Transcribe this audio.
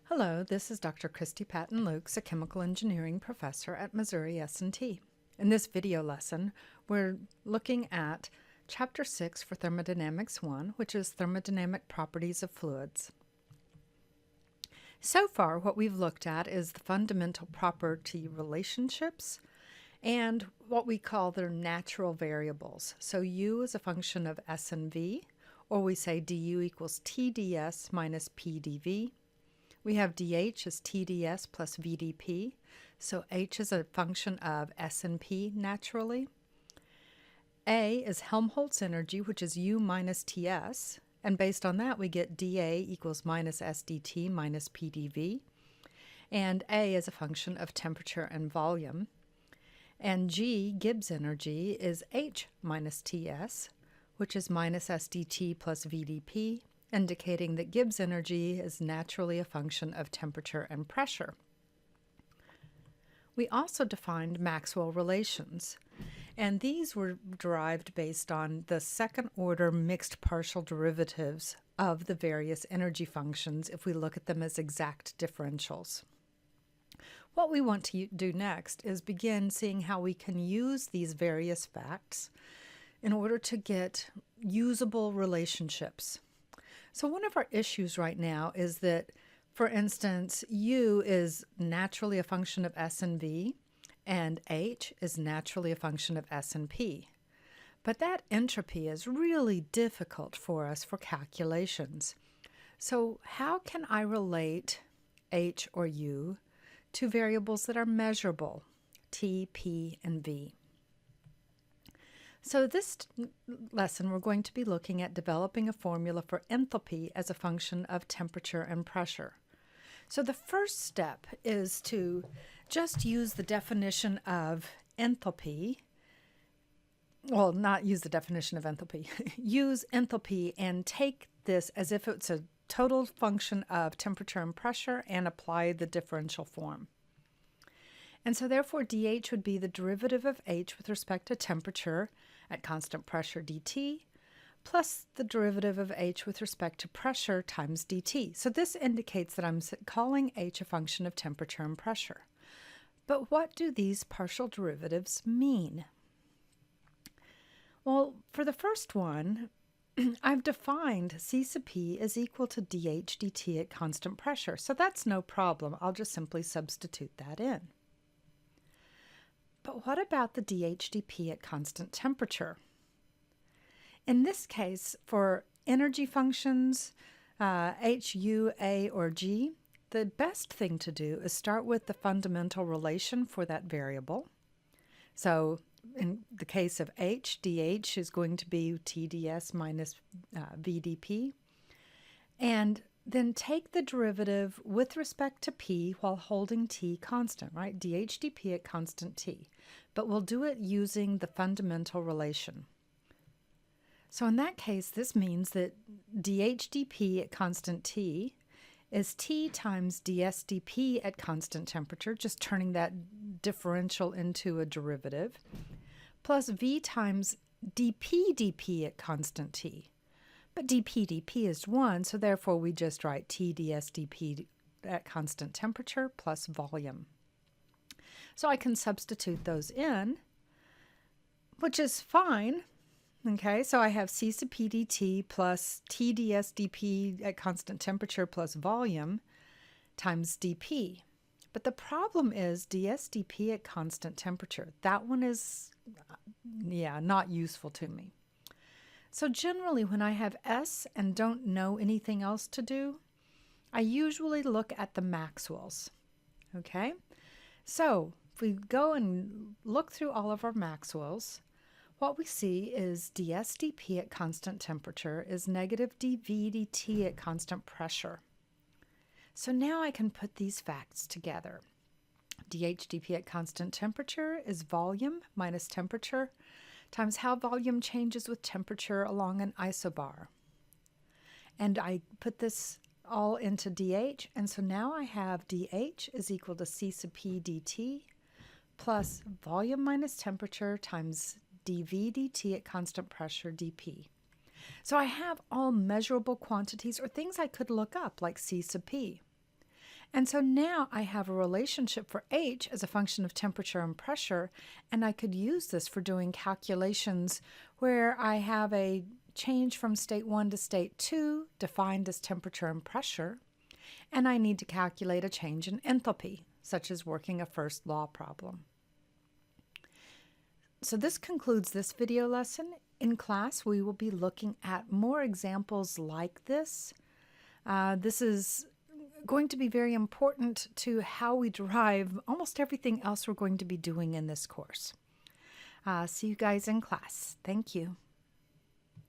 Hello, this is Dr. Christy Patton Lukes, a chemical engineering professor at Missouri S&T. In this video lesson, we're looking at Chapter 6 for Thermodynamics 1, which is Thermodynamic Properties of Fluids. So far, what we've looked at is the fundamental property relationships and what we call their natural variables. So U is a function of S and V, or we say du equals TdS minus PdV. We have dH as TdS plus VdP, so H is a function of S and P naturally. A is Helmholtz energy, which is U minus Ts, and based on that we get dA equals minus SdT minus PdV. And A is a function of temperature and volume. And G, Gibbs energy, is H minus Ts, which is minus SdT plus VdP, indicating that Gibbs energy is naturally a function of temperature and pressure. We also defined Maxwell relations, and these were derived based on the second-order mixed partial derivatives of the various energy functions if we look at them as exact differentials. What we want to do next is begin seeing how we can use these various facts in order to get usable relationships. So one of our issues right now is that, for instance, U is naturally a function of S and V, and H is naturally a function of S and P. But that entropy is really difficult for us for calculations. So how can I relate H or U to variables that are measurable, T, P, and V? So this lesson we're going to be looking at developing a formula for enthalpy as a function of temperature and pressure. So the first step is to just use the definition of enthalpy. Well, not use the definition of enthalpy. Use enthalpy and take this as if it's a total function of temperature and pressure and apply the differential form. And so therefore dH would be the derivative of H with respect to temperature at constant pressure dt plus the derivative of H with respect to pressure times dt. So this indicates that I'm calling H a function of temperature and pressure. But what do these partial derivatives mean? Well, for the first one, I've defined C sub P is equal to dH dt at constant pressure. So that's no problem. I'll just simply substitute that in. But what about the dH dP at constant temperature? In this case, for energy functions, H, U, A, or G, the best thing to do is start with the fundamental relation for that variable. So in the case of H, dH is going to be TdS minus VdP. And then take the derivative with respect to P while holding T constant, right? dH dP at constant T. But we'll do it using the fundamental relation. So in that case, this means that dH dP at constant T is T times ds dP at constant temperature, just turning that differential into a derivative, plus V times dP dP at constant T. But dP dP is 1, so therefore we just write T ds dP at constant temperature plus volume. So I can substitute those in, which is fine. Okay, so I have C sub P dt plus T ds dP at constant temperature plus volume times dP. But the problem is ds dP at constant temperature. That one is, not useful to me. So generally when I have S and don't know anything else to do, I usually look at the Maxwells. Okay? So if we go and look through all of our Maxwells, what we see is ds dP at constant temperature is negative dV dt at constant pressure. So now I can put these facts together. dH dP at constant temperature is volume minus temperature times how volume changes with temperature along an isobar. And I put this all into dH, and so now I have dH is equal to C sub P dt plus volume minus temperature times dV dt at constant pressure dP. So I have all measurable quantities or things I could look up like C sub P. And so now I have a relationship for H as a function of temperature and pressure, and I could use this for doing calculations where I have a change from state 1 to state 2 defined as temperature and pressure, and I need to calculate a change in enthalpy, such as working a first law problem. So this concludes this video lesson. In class, we will be looking at more examples like this. This is going to be very important to how we derive almost everything else we're going to be doing in this course. See you guys in class. Thank you.